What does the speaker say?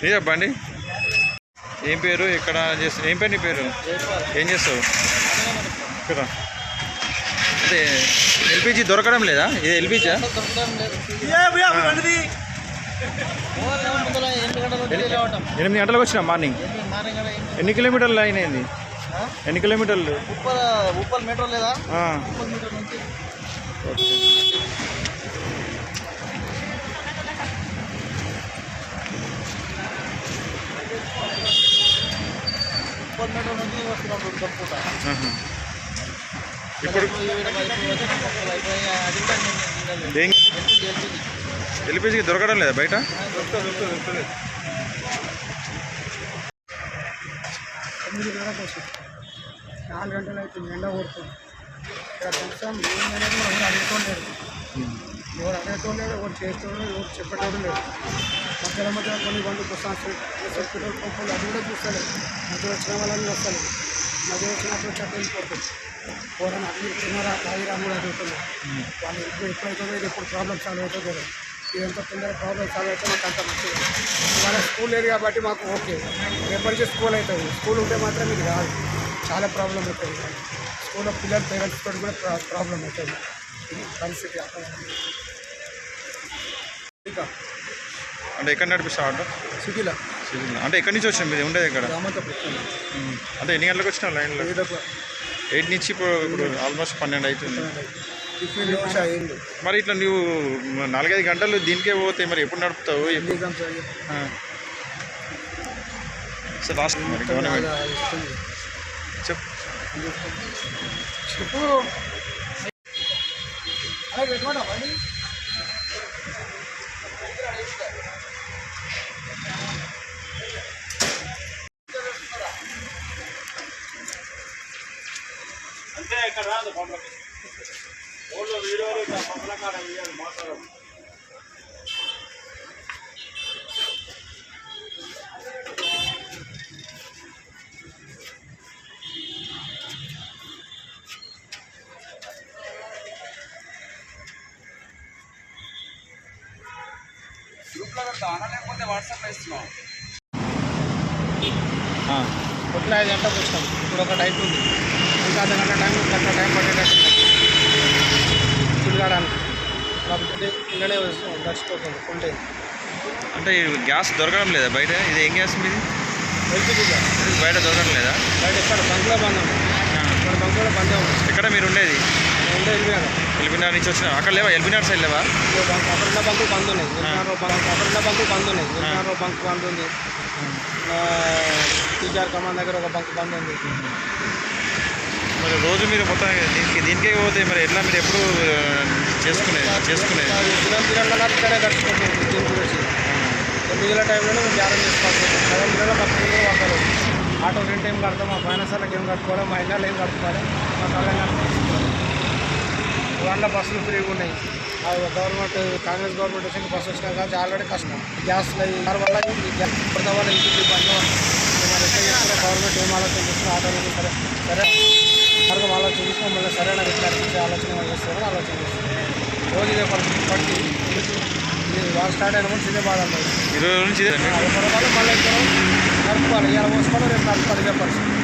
ఏ చెప్పండి. ఏం పేరు, ఎక్కడ చేస్తావు, ఏం పేరు నీ పేరు, ఏం చేస్తావు ఇక్కడ? అదే ఎల్పిజి దొరకడం లేదా? ఇది ఎల్పిజా? 8 గంటలకు వచ్చినా మార్నింగ్. ఎన్ని కిలోమీటర్లు అయినాయింది? ఎన్ని కిలోమీటర్లు? ఉప్పల్ మెట్రో లేదా? ఉప్పల్ మెట్రో నుంచి వస్తున్నాం. ఇప్పుడు ఎల్పిజికి దొరకడం లేదా బయట? 4 గంటలు అవుతుంది, ఎండ కొడుతుంది. ఇక్కడ కొంచెం ఏమైనా ఎవరు అడుగుకోలేదు, ఎవరు అడగటోలేదు, ఎవరు చేస్తోలేదు, ఎవరు చెప్పేటోడు లేదు. మధ్యలో కొన్ని బండ్లు పెట్రోల్ పంపులు అది కూడా చూస్తలేదు. మధ్య వచ్చిన వాళ్ళని వస్తలేదు. మధ్య వచ్చినప్పుడు చెట్టు వెళ్ళిపోతుంది. ఎవరైనా అన్ని తిన్నారా తాగిరా కూడా అడుగుతున్నారు. వాళ్ళు ఎప్పుడైతుందో ఇది ఎప్పుడు ప్రాబ్లమ్ సాల్వ్ అవుతుందో లేదు. ఇదంతా తొందరగా ప్రాబ్లమ్ సాల్వ్ అయితే మాకు అంత మంచిది. ఇవాళ స్కూల్ ఏరియా కాబట్టి మాకు ఓకే, రేపటి నుంచి స్కూల్ అవుతుంది. స్కూల్ ఉంటే మాత్రం ఇది రాదు, చాలా ప్రాబ్లం అవుతుంది. స్కూల్లో పిల్లల పేరెంట్స్ తోటి కూడా ప్రాబ్లం అవుతుంది. పరిస్థితి అంటే ఎక్కడ నడిపిస్తా ఆటో? సిటీలో. అంటే ఎక్కడి నుంచి వచ్చినా మీరు ఉండేది ఎక్కడ? అంటే ఎన్ని గంటలకు వచ్చినా లైన్లో? 8 నుంచి ఇప్పుడు ఆల్మోస్ట్ 12 అవుతుంది. మరి ఇట్లా నువ్వు 4-5 గంటలు దీనికే పోతే మరి ఎప్పుడు నడుపుతావు? సార్ లాస్ట్ మరి గవర్నమెంట్ చెప్పు. అంటే ఇక్కడ రాదు పంపకి ఊళ్ళో వీడియోలు పంపల కాడ వేయాలి మాట్లాడాలి. గ్రూప్లో పెడతావా లేకపోతే వాట్సాప్లో ఇస్తున్నాం? పొద్దున 5 గంటలకు వచ్చినాం. ఇప్పుడు ఒక టైం ఉంది, ఇంకా అర్ధగంట టైం పట్టేటట్టు తిరగడానికి. కాబట్టి ఇళ్ళనే వస్తాం, గడిచిపోతుంది ఫుల్ డే. అంటే గ్యాస్ దొరకడం లేదా బయట? ఇది ఏం గ్యాస్ మీది? LPG gas. బయట దొరకడం లేదా? బయట ఎక్కడ బంకులో బంద్ ఉంది, ఇక్కడ బంకులో బందే ఉంది. ఎక్కడ మీరు ఉండేది? ఉండే ఎల్బీనగర్ నుంచి వచ్చినా? అక్కడ లేవా? ఎల్బీనగర్ సైడ్ లేవా? అక్కడున్న బంకులు బంద్ ఉన్నాయి, అక్కడున్న బంకులు బంద్ ఉన్నాయి. బంక్ బంద్ ఉంది, టీజార్ కమాన్ దగ్గర ఒక బంక్ బంద్ ఉంది. మరి రోజు మీరు మొత్తం దీనికే పోతే మరి ఎట్లా? మీరు ఎప్పుడు చేసుకునేది? ఇక్కడే గడిచిపోతుంది. దీని గురించి మిగిలిన టైంలో మేము ధ్యానం చేసుకోవాలి. 7 నెలల పక్కన పడతారు. ఆటో రెంట్ ఏం కడతాం, మా ఫైనాన్సర్లకు ఏం కట్టుకోవాలి, మా ఇళ్ళలో ఏం కట్టుకోవాలి, మా తెలంగాణ వాళ్ళ బస్సులు ఫ్రీగా ఉన్నాయి. గవర్నమెంట్ కాంగ్రెస్ గవర్నమెంట్ వచ్చింది, బస్సు వచ్చినా కానీ ఆల్రెడీ కష్టం. గ్యాస్లో దాని వల్ల కొత్త వాళ్ళు ఇంటికి బండి మరి ఎట్లా చేస్తున్నా గవర్నమెంట్ ఏం ఆలోచన చేస్తున్నా ఆటోలు సరే మార్గం ఆలోచన చేసి మమ్మల్ని సరైన రిప్లై ఆలోచన చేస్తారని ఆలోచన చేస్తారు. రోజు ఇదే పరిస్థితి బట్టి ఇది వాళ్ళు స్టార్ట్ అయిన ముందు ఇదే బాధ. 20 నుంచి మళ్ళీ ఇద్దరు నడుపుకోవాలి, ఇలా పోసుకోవాలి, రేపు నడుపుకోవాలి, ఇదే పరిస్థితి.